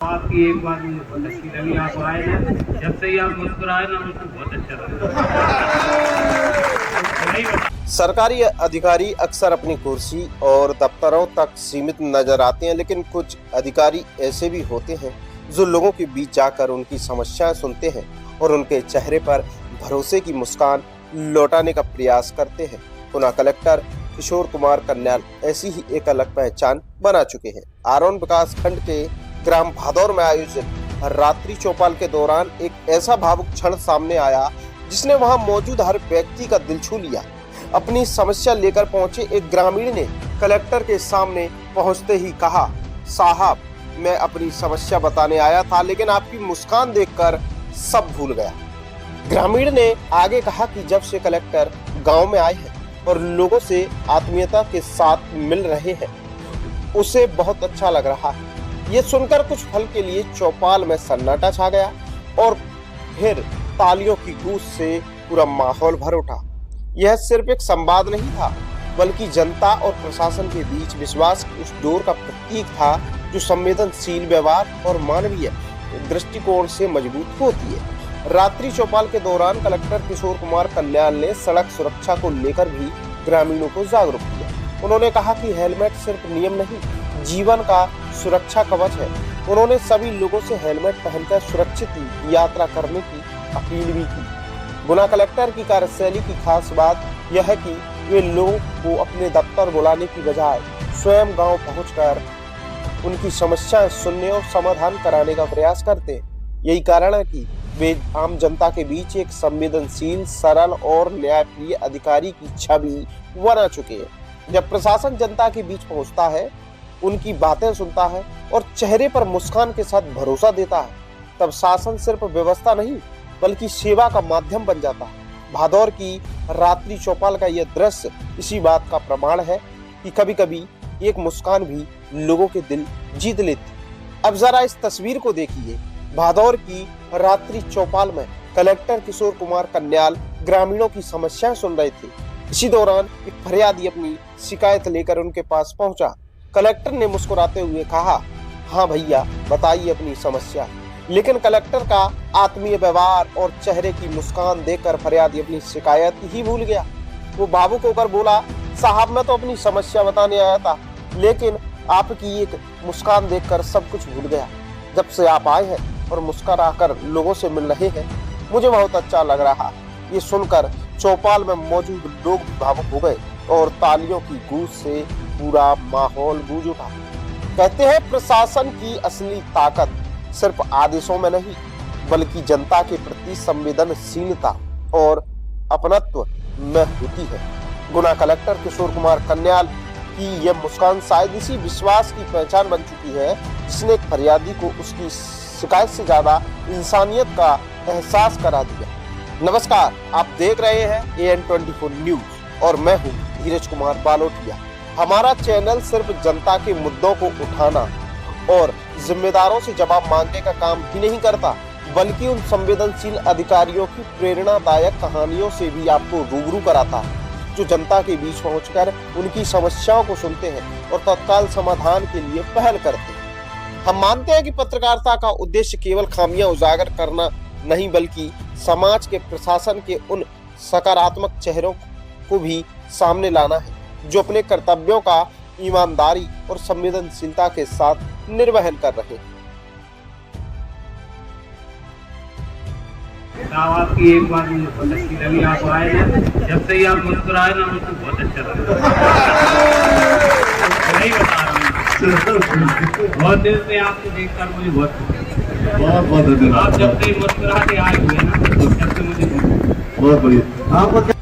आपकी एक बात मुझे बहुत अच्छी लगी, आप आए ना, जब से ही आप मुस्कुराए ना मुझको बहुत अच्छा लगा। सरकारी अधिकारी अक्सर अपनी कुर्सी और दफ्तरों तक सीमित नजर आते हैं, लेकिन कुछ अधिकारी ऐसे भी होते हैं जो लोगों के बीच जाकर उनकी समस्याएं सुनते हैं और उनके चेहरे पर भरोसे की मुस्कान लौटाने का प्रयास करते हैं। गुना कलेक्टर किशोर कुमार कन्याल ऐसी ही एक अलग पहचान बना चुके हैं। आरोन विकास खंड के ग्राम भादौर में आयोजित रात्रि चौपाल के दौरान एक ऐसा भावुक क्षण सामने आया जिसने वहां मौजूद हर व्यक्ति का दिल छू लिया। अपनी समस्या लेकर पहुंचे एक ग्रामीण ने कलेक्टर के सामने पहुंचते ही कहा, साहब मैं अपनी समस्या बताने आया था, लेकिन आपकी मुस्कान देखकर सब भूल गया। ग्रामीण ने आगे कहा कि जब से कलेक्टर गांव में आए हैं और लोगों से आत्मीयता के साथ मिल रहे हैं, उसे बहुत अच्छा लग रहा है। ये सुनकर कुछ पल के लिए चौपाल में सन्नाटा छा गया और फिर तालियों की गूंज से पूरा माहौल भर उठा। यह सिर्फ एक संवाद नहीं था, बल्कि जनता और प्रशासन के बीच विश्वास की उस डोर का प्रतीक था जो संवेदनशील व्यवहार और मानवीय दृष्टिकोण से मजबूत होती है। रात्रि चौपाल के दौरान कलेक्टर किशोर कुमार कन्याल ने सड़क सुरक्षा को लेकर भी ग्रामीणों को जागरूक किया। उन्होंने कहा कि हेलमेट सिर्फ नियम नहीं, जीवन का सुरक्षा कवच है। उन्होंने सभी लोगों से हेलमेट पहनकर सुरक्षित यात्रा करने की अपील भी की। गुना कलेक्टर की कार्यशैली की खास बात यह है कि वे लोगों को अपने दफ्तर बुलाने की बजाय स्वयं गांव पहुंचकर उनकी समस्याएं सुनने और समाधान कराने का प्रयास करते हैं। यही कारण है कि वे आम जनता के बीच एक संवेदनशील, सरल और न्यायप्रिय अधिकारी की छवि बना चुके हैं। जब प्रशासन जनता के बीच पहुंचता है, उनकी बातें सुनता है और चेहरे पर मुस्कान के साथ भरोसा देता है, तब शासन सिर्फ व्यवस्था नहीं बल्कि सेवा का माध्यम बन जाता है। भादौर की रात्रि चौपाल का यह दृश्य इसी बात का प्रमाण है कि कभी कभी एक मुस्कान भी लोगों के दिल जीत लेती। अब जरा इस तस्वीर को देखिए। भादौर की रात्रि चौपाल में कलेक्टर किशोर कुमार कन्याल ग्रामीणों की समस्याएं सुन रहे थे। इसी दौरान एक फरियादी अपनी शिकायत लेकर उनके पास पहुंचा। कलेक्टर ने मुस्कुराते हुए कहा, हाँ भैया बताइए अपनी समस्या। लेकिन कलेक्टर का आत्मीय व्यवहार और चेहरे की मुस्कान देखकर फरियादी अपनी शिकायत ही भूल गया। वो भावुक होकर बोला, साहब मैं तो अपनी समस्या बताने आया था, लेकिन आपकी एक मुस्कान देखकर सब कुछ भूल गया। जब से आप आए हैं और मुस्कुराकर लोगों से मिल रहे हैं, मुझे बहुत अच्छा लग रहा। ये सुनकर चौपाल में मौजूद लोग भावुक हो गए और तालियों की गूंज से पूरा माहौल गूंज उठा। कहते हैं प्रशासन की असली ताकत सिर्फ आदेशों में नहीं, बल्कि जनता के प्रति संवेदनशीलता और अपनत्व में होती है। गुना कलेक्टर किशोर कुमार कन्याल की यह मुस्कान शायद इसी विश्वास की पहचान बन चुकी है जिसने एक फरियादी को उसकी शिकायत से ज्यादा इंसानियत का एहसास करा दिया। नमस्कार, आप देख रहे हैं AN24 न्यूज और मैं हूँ धीरज कुमार बालोटिया। हमारा चैनल सिर्फ जनता के मुद्दों को उठाना और जिम्मेदारों से जवाब मांगने का काम ही नहीं करता, बल्कि उन संवेदनशील अधिकारियों की प्रेरणादायक कहानियों से भी आपको रूबरू कराता है, जो जनता के बीच पहुंचकर उनकी समस्याओं को सुनते हैं और तत्काल समाधान के लिए पहल करते हैं। हम मानते हैं कि पत्रकारिता का उद्देश्य केवल खामियां उजागर करना नहीं, बल्कि समाज के प्रशासन के उन सकारात्मक चेहरों को भी सामने लाना है जो अपने कर्तव्यों का ईमानदारी और संवेदनशीलता के साथ निर्वहन कर रहे हैं। आपकी एक बात मुझे बहुत अच्छी लगी, आप आए ना, जब से ही आप मुस्कुराए ना मुझको बहुत अच्छा लगा। वही बता रहा हूँ, बहुत दिल से आपको देखकर मुझे बहुत धन्यवाद। आप जब से मुस्कुरा के आए हुए ना, तब से मुझे बहुत बढ़िया।